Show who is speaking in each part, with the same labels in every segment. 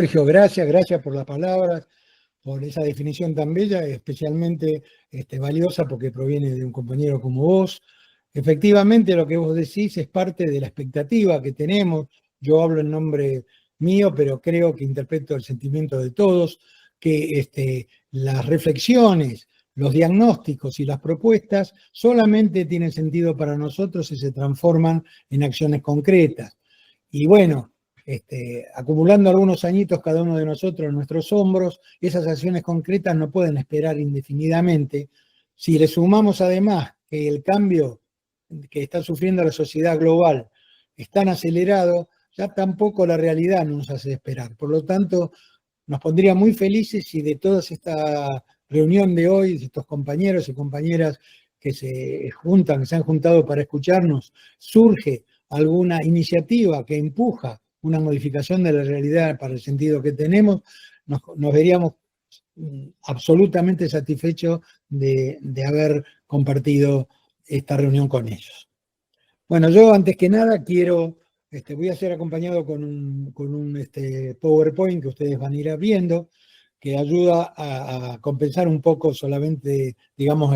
Speaker 1: Sergio, gracias por las palabras, por esa definición tan bella, especialmente valiosa porque proviene de un compañero como vos. Efectivamente, lo que vos decís es parte de la expectativa que tenemos. Yo hablo en nombre mío, pero creo que interpreto el sentimiento de todos, que las reflexiones, los diagnósticos y las propuestas solamente tienen sentido para nosotros si se transforman en acciones concretas. Y bueno, acumulando algunos añitos cada uno de nosotros en nuestros hombros, esas acciones concretas no pueden esperar indefinidamente. Si le sumamos además que el cambio que está sufriendo la sociedad global es tan acelerado, ya tampoco la realidad nos hace esperar. Por lo tanto, nos pondría muy felices si de toda esta reunión de hoy, de estos compañeros y compañeras que se juntan, que se han juntado para escucharnos, surge alguna iniciativa que empuja una modificación de la realidad para el sentido que tenemos, nos veríamos absolutamente satisfechos de haber compartido esta reunión con ellos. Bueno, yo antes que nada voy a ser acompañado con un PowerPoint que ustedes van a ir viendo, que ayuda a compensar un poco solamente, digamos,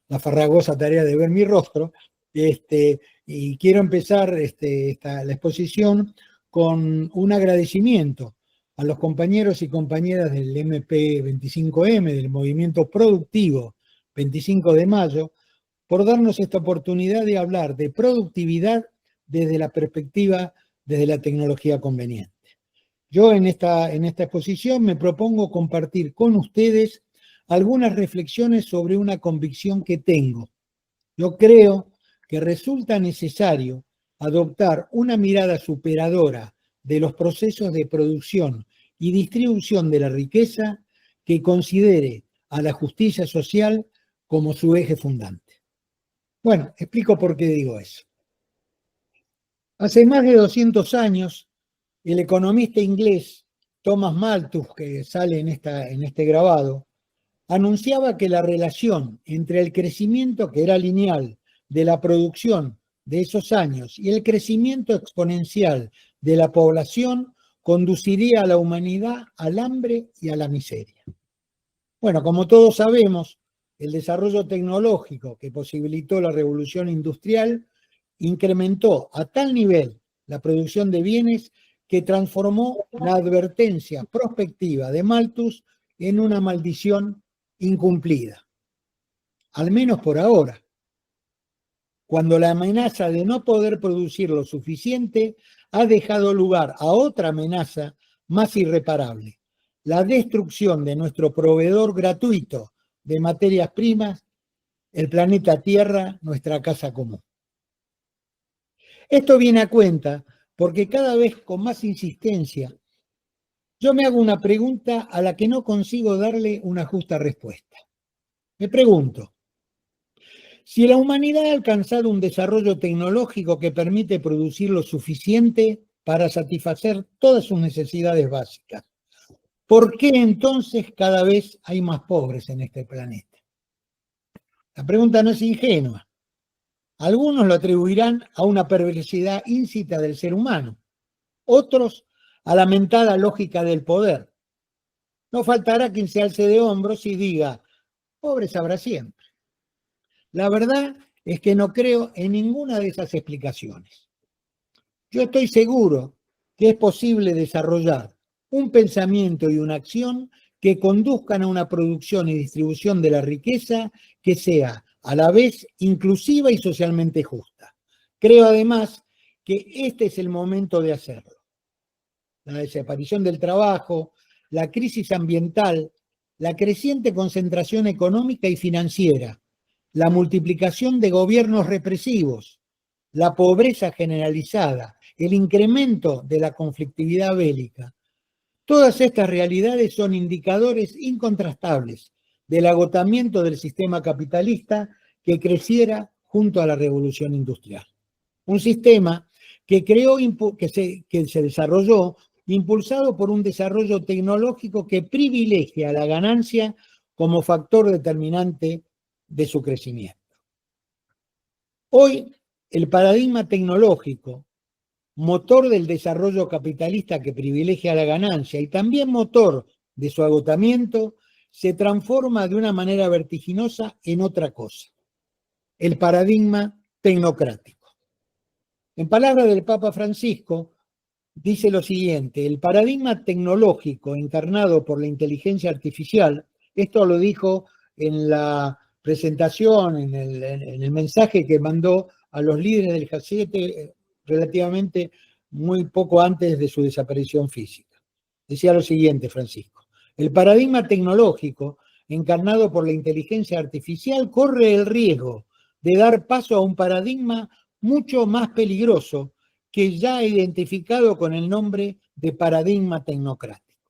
Speaker 1: la farragosa tarea de ver mi rostro. Y quiero empezar la exposición con un agradecimiento a los compañeros y compañeras del MP25M, del Movimiento Productivo 25 de mayo, por darnos esta oportunidad de hablar de productividad desde la perspectiva, desde la tecnología conveniente. Yo en esta exposición me propongo compartir con ustedes algunas reflexiones sobre una convicción que tengo. Yo creo que resulta necesario adoptar una mirada superadora de los procesos de producción y distribución de la riqueza que considere a la justicia social como su eje fundante. Bueno, explico por qué digo eso. Hace más de 200 años, el economista inglés Thomas Malthus, que sale en este grabado, anunciaba que la relación entre el crecimiento, que era lineal, de la producción de esos años y el crecimiento exponencial de la población conduciría a la humanidad al hambre y a la miseria. Bueno, como todos sabemos, el desarrollo tecnológico que posibilitó la revolución industrial incrementó a tal nivel la producción de bienes que transformó la advertencia prospectiva de Malthus en una maldición incumplida, al menos por ahora, cuando la amenaza de no poder producir lo suficiente ha dejado lugar a otra amenaza más irreparable: la destrucción de nuestro proveedor gratuito de materias primas, el planeta Tierra, nuestra casa común. Esto viene a cuenta porque cada vez con más insistencia yo me hago una pregunta a la que no consigo darle una justa respuesta. Me pregunto, si la humanidad ha alcanzado un desarrollo tecnológico que permite producir lo suficiente para satisfacer todas sus necesidades básicas, ¿por qué entonces cada vez hay más pobres en este planeta? La pregunta no es ingenua. Algunos lo atribuirán a una perversidad íncita del ser humano, otros a la mentada lógica del poder. No faltará quien se alce de hombros y diga, pobres habrá siempre. La verdad es que no creo en ninguna de esas explicaciones. Yo estoy seguro que es posible desarrollar un pensamiento y una acción que conduzcan a una producción y distribución de la riqueza que sea a la vez inclusiva y socialmente justa. Creo además que este es el momento de hacerlo. La desaparición del trabajo, la crisis ambiental, la creciente concentración económica y financiera, la multiplicación de gobiernos represivos, la pobreza generalizada, el incremento de la conflictividad bélica. Todas estas realidades son indicadores incontrastables del agotamiento del sistema capitalista que creciera junto a la revolución industrial. Un sistema que se desarrolló impulsado por un desarrollo tecnológico que privilegia la ganancia como factor determinante de su crecimiento. Hoy, el paradigma tecnológico motor del desarrollo capitalista que privilegia la ganancia y también motor de su agotamiento, se transforma de una manera vertiginosa en otra cosa, el paradigma tecnocrático. En palabras del Papa Francisco, dice lo siguiente: el paradigma tecnológico encarnado por la inteligencia artificial, esto lo dijo en la presentación, en el mensaje que mandó a los líderes del G7 relativamente muy poco antes de su desaparición física. Decía lo siguiente Francisco: el paradigma tecnológico encarnado por la inteligencia artificial corre el riesgo de dar paso a un paradigma mucho más peligroso que ya identificado con el nombre de paradigma tecnocrático.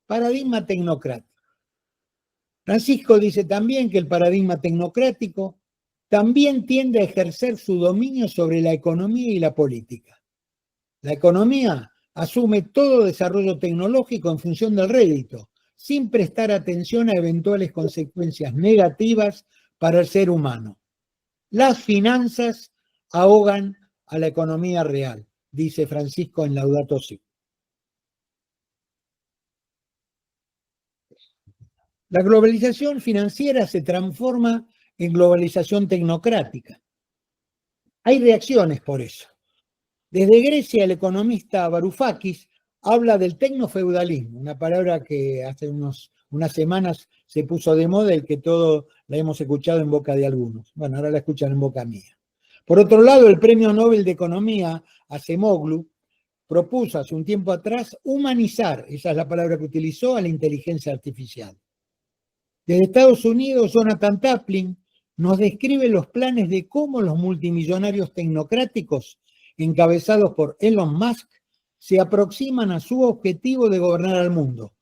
Speaker 1: Paradigma tecnocrático. Francisco dice también que el paradigma tecnocrático también tiende a ejercer su dominio sobre la economía y la política. La economía asume todo desarrollo tecnológico en función del rédito, sin prestar atención a eventuales consecuencias negativas para el ser humano. Las finanzas ahogan a la economía real, dice Francisco en Laudato Si. La globalización financiera se transforma en globalización tecnocrática. Hay reacciones por eso. Desde Grecia, el economista Varoufakis habla del tecnofeudalismo, una palabra que hace unas semanas se puso de moda y que todos la hemos escuchado en boca de algunos. Bueno, ahora la escuchan en boca mía. Por otro lado, el Premio Nobel de Economía, Acemoglu, propuso hace un tiempo atrás humanizar, esa es la palabra que utilizó, a la inteligencia artificial. Desde Estados Unidos, Jonathan Taplin nos describe los planes de cómo los multimillonarios tecnocráticos, encabezados por Elon Musk, se aproximan a su objetivo de gobernar al mundo,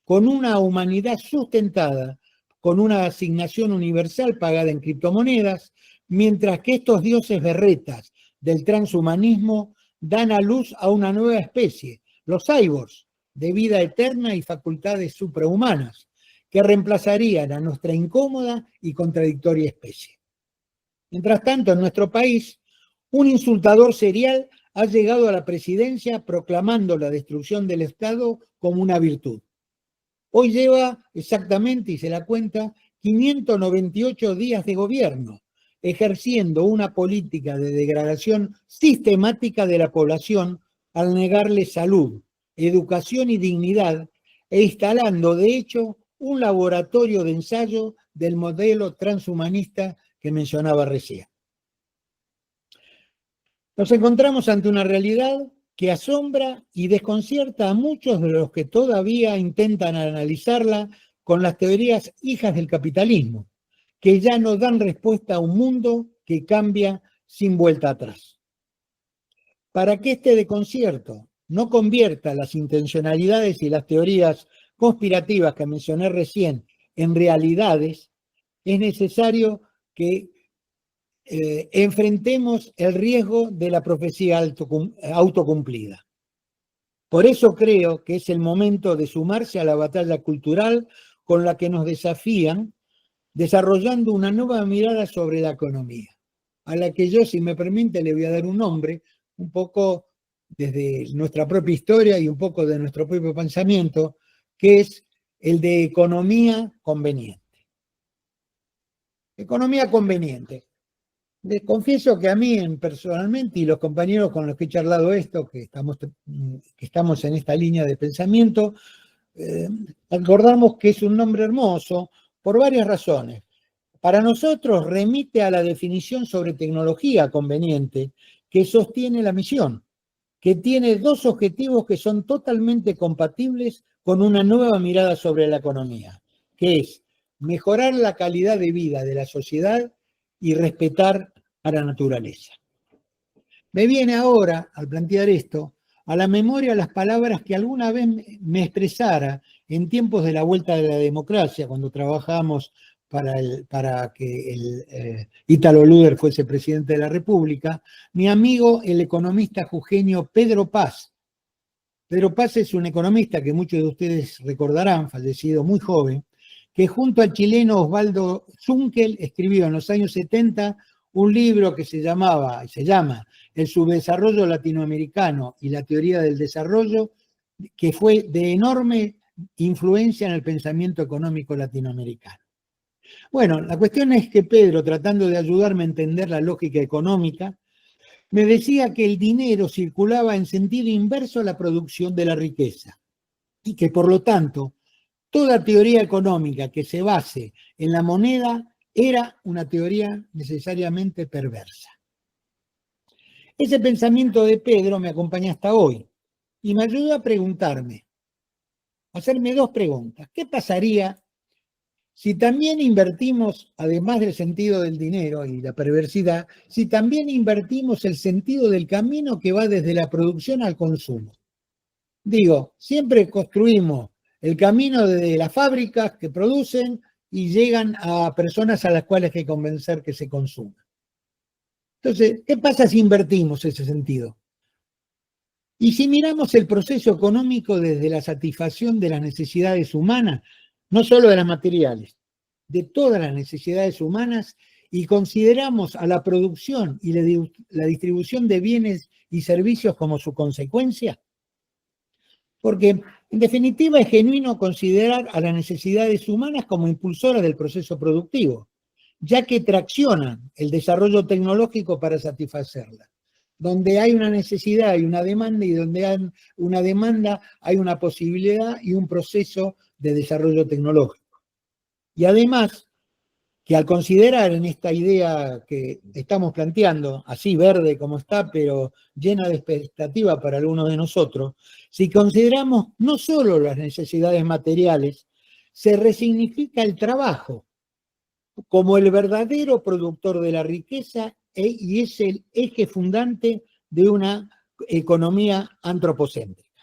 Speaker 1: con una humanidad sustentada, con una asignación universal pagada en criptomonedas, mientras que estos dioses berretas del transhumanismo dan a luz a una nueva especie, los cyborgs, de vida eterna y facultades suprahumanas, que reemplazarían a nuestra incómoda y contradictoria especie. Mientras tanto, en nuestro país, un insultador serial ha llegado a la presidencia proclamando la destrucción del Estado como una virtud. Hoy lleva exactamente, y se la cuenta, 598 días de gobierno, ejerciendo una política de degradación sistemática de la población al negarle salud, educación y dignidad, e instalando, de hecho, un laboratorio de ensayo del modelo transhumanista que mencionaba recién. Nos encontramos ante una realidad que asombra y desconcierta a muchos de los que todavía intentan analizarla con las teorías hijas del capitalismo, que ya no dan respuesta a un mundo que cambia sin vuelta atrás. Para que este desconcierto no convierta las intencionalidades y las teorías conspirativas que mencioné recién en realidades, es necesario que enfrentemos el riesgo de la profecía autocumplida. Por eso creo que es el momento de sumarse a la batalla cultural con la que nos desafían, desarrollando una nueva mirada sobre la economía, a la que yo, si me permite, le voy a dar un nombre, un poco desde nuestra propia historia y un poco de nuestro propio pensamiento, que es el de economía conveniente. Economía conveniente. Les confieso que a mí personalmente y los compañeros con los que he charlado esto, que estamos en esta línea de pensamiento, acordamos que es un nombre hermoso por varias razones. Para nosotros remite a la definición sobre tecnología conveniente que sostiene la misión, que tiene dos objetivos que son totalmente compatibles con una nueva mirada sobre la economía, que es mejorar la calidad de vida de la sociedad y respetar a la naturaleza. Me viene ahora, al plantear esto, a la memoria las palabras que alguna vez me expresara en tiempos de la vuelta de la democracia, cuando trabajábamos para que Ítalo Luder fuese presidente de la República, mi amigo, el economista jujeño Pedro Paz. Pedro Paz es un economista que muchos de ustedes recordarán, fallecido muy joven, que junto al chileno Osvaldo Zunkel escribió en los años 70 un libro que se llama el subdesarrollo latinoamericano y la teoría del desarrollo, que fue de enorme influencia en el pensamiento económico latinoamericano. Bueno, la cuestión es que Pedro, tratando de ayudarme a entender la lógica económica, me decía que el dinero circulaba en sentido inverso a la producción de la riqueza y que, por lo tanto, toda teoría económica que se base en la moneda era una teoría necesariamente perversa. Ese pensamiento de Pedro me acompaña hasta hoy y me ayuda a preguntarme, a hacerme dos preguntas. ¿Qué pasaría si también invertimos, además del sentido del dinero y la perversidad, si también invertimos el sentido del camino que va desde la producción al consumo? Digo, siempre construimos el camino de las fábricas que producen y llegan a personas a las cuales hay que convencer que se consuman. Entonces, ¿qué pasa si invertimos ese sentido? Y si miramos el proceso económico desde la satisfacción de las necesidades humanas, no solo de las materiales, de todas las necesidades humanas, y consideramos a la producción y la distribución de bienes y servicios como su consecuencia, porque en definitiva es genuino considerar a las necesidades humanas como impulsoras del proceso productivo, ya que traccionan el desarrollo tecnológico para satisfacerla. Donde hay una necesidad hay una demanda, y donde hay una demanda hay una posibilidad y un proceso de desarrollo tecnológico. Y además, que al considerar en esta idea que estamos planteando, así verde como está, pero llena de expectativa para algunos de nosotros, si consideramos no solo las necesidades materiales, se resignifica el trabajo como el verdadero productor de la riqueza y es el eje fundante de una economía antropocéntrica.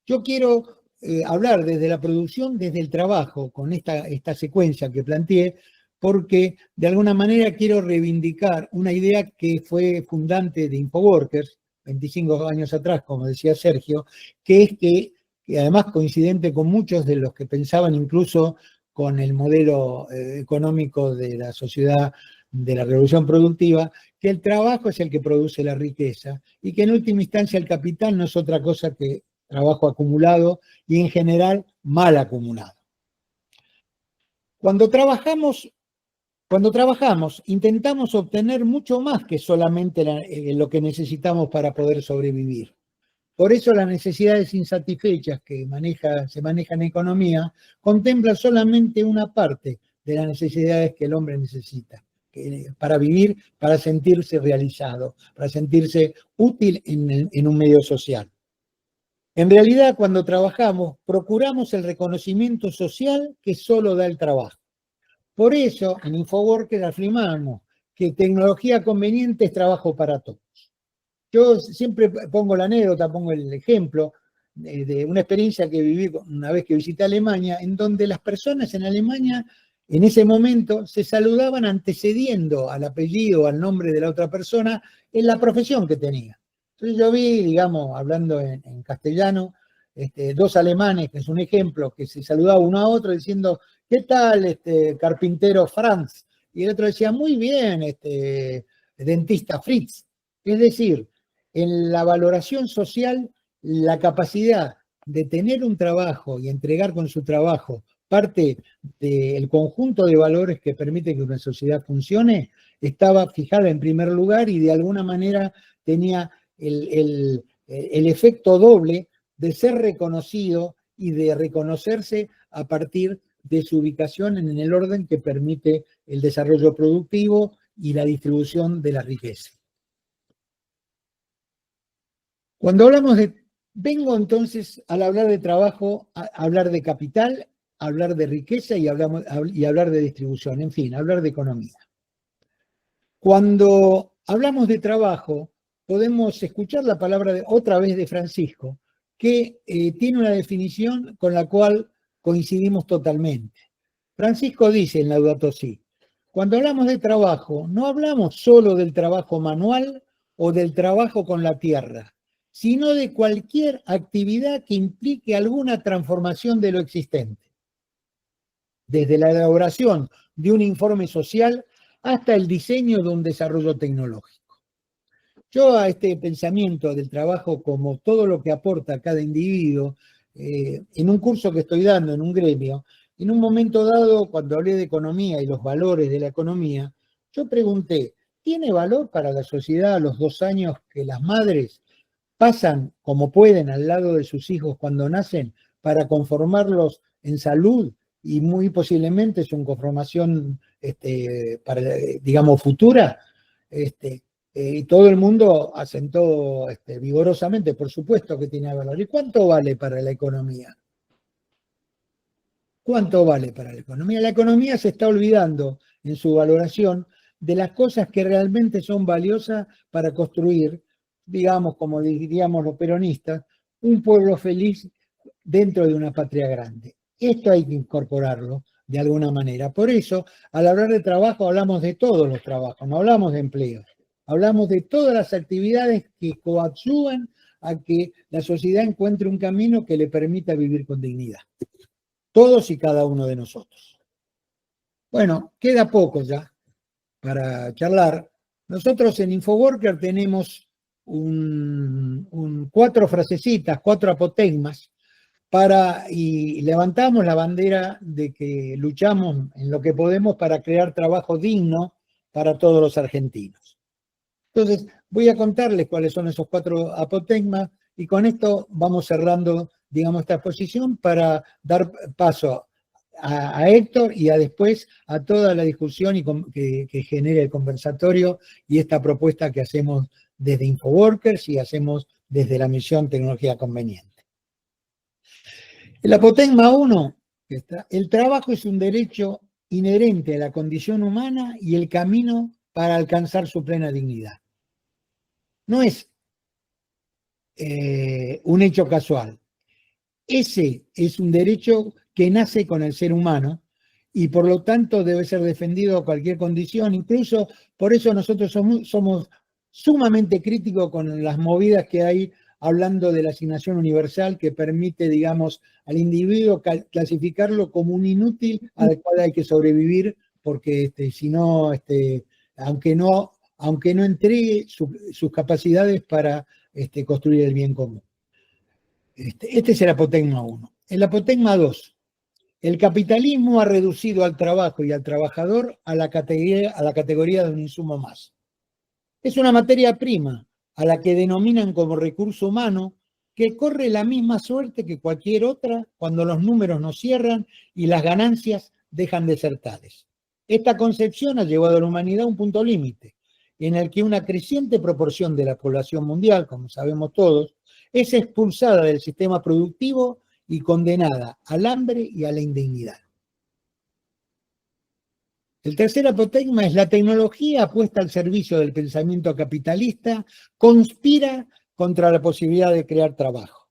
Speaker 1: Yo quiero hablar desde la producción, desde el trabajo, con esta secuencia que planteé, porque de alguna manera quiero reivindicar una idea que fue fundante de Infoworkers, 25 años atrás, como decía Sergio, que es que además coincidente con muchos de los que pensaban incluso con el modelo económico de la sociedad de la revolución productiva, que el trabajo es el que produce la riqueza y que en última instancia el capital no es otra cosa que trabajo acumulado y en general mal acumulado. Cuando trabajamos, intentamos obtener mucho más que solamente lo que necesitamos para poder sobrevivir. Por eso las necesidades insatisfechas que se manejan en economía contemplan solamente una parte de las necesidades que el hombre necesita para vivir, para sentirse realizado, para sentirse útil en un medio social. En realidad, cuando trabajamos, procuramos el reconocimiento social que solo da el trabajo. Por eso, en Infoworkers afirmamos que tecnología conveniente es trabajo para todos. Yo siempre pongo la anécdota, pongo el ejemplo de una experiencia que viví una vez que visité Alemania, en donde las personas en Alemania, en ese momento, se saludaban antecediendo al apellido, al nombre de la otra persona, en la profesión que tenía. Entonces yo vi, digamos, hablando en castellano, dos alemanes, que es un ejemplo, que se saludaban uno a otro diciendo, ¿qué tal, carpintero Franz? Y el otro decía, muy bien, dentista Fritz. Es decir, en la valoración social, la capacidad de tener un trabajo y entregar con su trabajo parte del conjunto de valores que permite que una sociedad funcione, estaba fijada en primer lugar y de alguna manera tenía el efecto doble de ser reconocido y de reconocerse a partir de su ubicación en el orden que permite el desarrollo productivo y la distribución de la riqueza. Cuando hablamos vengo entonces al hablar de trabajo, a hablar de capital, a hablar de riqueza y hablar de distribución, en fin, hablar de economía. Cuando hablamos de trabajo, podemos escuchar la palabra otra vez de Francisco, que tiene una definición con la cual coincidimos totalmente. Francisco dice en Laudato Si, cuando hablamos de trabajo, no hablamos solo del trabajo manual o del trabajo con la tierra, sino de cualquier actividad que implique alguna transformación de lo existente. Desde la elaboración de un informe social hasta el diseño de un desarrollo tecnológico. Yo a este pensamiento del trabajo como todo lo que aporta a cada individuo, en un curso que estoy dando en un gremio, en un momento dado, cuando hablé de economía y los valores de la economía, yo pregunté, ¿tiene valor para la sociedad los 2 años que las madres pasan como pueden al lado de sus hijos cuando nacen para conformarlos en salud y muy posiblemente su conformación para, digamos, futura? Y todo el mundo asentó vigorosamente, por supuesto que tiene valor. ¿Y cuánto vale para la economía? ¿Cuánto vale para la economía? La economía se está olvidando en su valoración de las cosas que realmente son valiosas para construir, digamos, como diríamos los peronistas, un pueblo feliz dentro de una patria grande. Esto hay que incorporarlo de alguna manera. Por eso, al hablar de trabajo, hablamos de todos los trabajos, no hablamos de empleo. Hablamos de todas las actividades que coadyuvan a que la sociedad encuentre un camino que le permita vivir con dignidad. Todos y cada uno de nosotros. Bueno, queda poco ya para charlar. Nosotros en Infoworker tenemos 4 frasecitas, 4 apotegmas, y levantamos la bandera de que luchamos en lo que podemos para crear trabajo digno para todos los argentinos. Entonces, voy a contarles cuáles son esos 4 apotegmas y con esto vamos cerrando, digamos, esta exposición para dar paso a Héctor y después a toda la discusión que genere el conversatorio y esta propuesta que hacemos desde Infoworkers y hacemos desde la misión Tecnología Conveniente. El apotegma 1, el trabajo es un derecho inherente a la condición humana y el camino para alcanzar su plena dignidad. No es un hecho casual. Ese es un derecho que nace con el ser humano y por lo tanto debe ser defendido a cualquier condición. Incluso por eso nosotros somos sumamente críticos con las movidas que hay hablando de la asignación universal que permite, digamos, al individuo clasificarlo como un inútil al cual hay que sobrevivir porque si no, aunque no entregue sus capacidades para construir el bien común. Este es el apotegma 1. El apotegma 2. El capitalismo ha reducido al trabajo y al trabajador a la categoría de un insumo más. Es una materia prima a la que denominan como recurso humano que corre la misma suerte que cualquier otra cuando los números no cierran y las ganancias dejan de ser tales. Esta concepción ha llevado a la humanidad a un punto límite, en el que una creciente proporción de la población mundial, como sabemos todos, es expulsada del sistema productivo y condenada al hambre y a la indignidad. El tercer apotegma es la tecnología puesta al servicio del pensamiento capitalista, conspira contra la posibilidad de crear trabajo.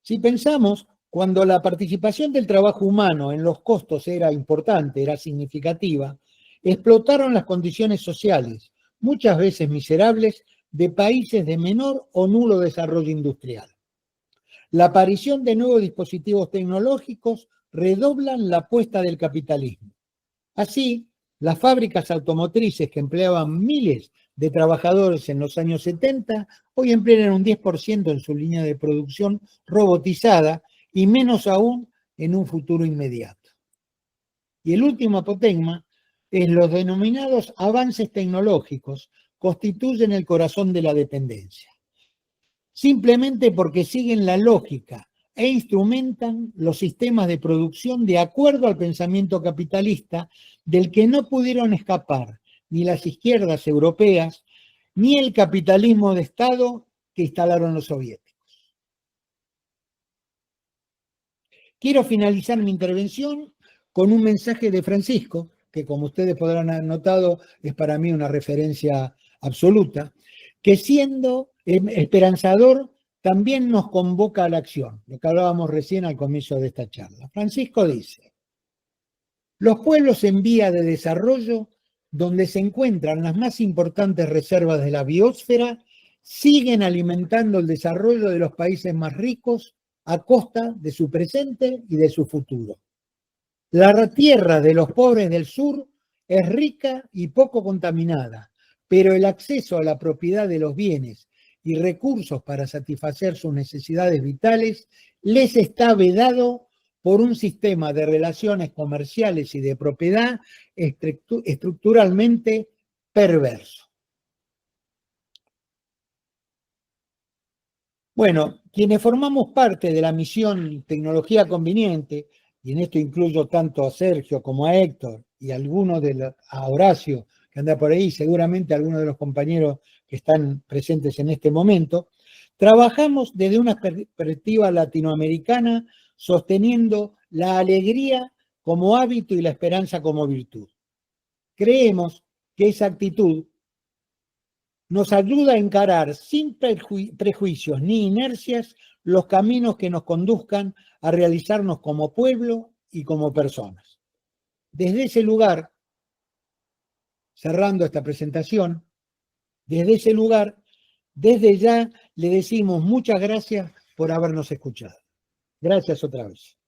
Speaker 1: Si pensamos, cuando la participación del trabajo humano en los costos era importante, era significativa, explotaron las condiciones sociales, muchas veces miserables, de países de menor o nulo desarrollo industrial. La aparición de nuevos dispositivos tecnológicos redoblan la apuesta del capitalismo. Así, las fábricas automotrices que empleaban miles de trabajadores en los años 70, hoy emplean un 10% en su línea de producción robotizada y menos aún en un futuro inmediato. Y el último apotegma es los denominados avances tecnológicos constituyen el corazón de la dependencia. Simplemente porque siguen la lógica e instrumentan los sistemas de producción de acuerdo al pensamiento capitalista del que no pudieron escapar ni las izquierdas europeas ni el capitalismo de Estado que instalaron los soviéticos. Quiero finalizar mi intervención con un mensaje de Francisco, que como ustedes podrán haber notado es para mí una referencia absoluta, que siendo esperanzador también nos convoca a la acción, lo que hablábamos recién al comienzo de esta charla. Francisco dice, los pueblos en vía de desarrollo, donde se encuentran las más importantes reservas de la biosfera, siguen alimentando el desarrollo de los países más ricos a costa de su presente y de su futuro. La tierra de los pobres del sur es rica y poco contaminada, pero el acceso a la propiedad de los bienes y recursos para satisfacer sus necesidades vitales les está vedado por un sistema de relaciones comerciales y de propiedad estructuralmente perverso. Bueno, quienes formamos parte de la misión Tecnología Conveniente, y en esto incluyo tanto a Sergio como a Héctor y a Horacio, que anda por ahí, seguramente algunos de los compañeros que están presentes en este momento, trabajamos desde una perspectiva latinoamericana sosteniendo la alegría como hábito y la esperanza como virtud. Creemos que esa actitud nos ayuda a encarar sin prejuicios ni inercias los caminos que nos conduzcan a realizarnos como pueblo y como personas. Desde ese lugar, cerrando esta presentación, desde ese lugar, desde ya le decimos muchas gracias por habernos escuchado. Gracias otra vez.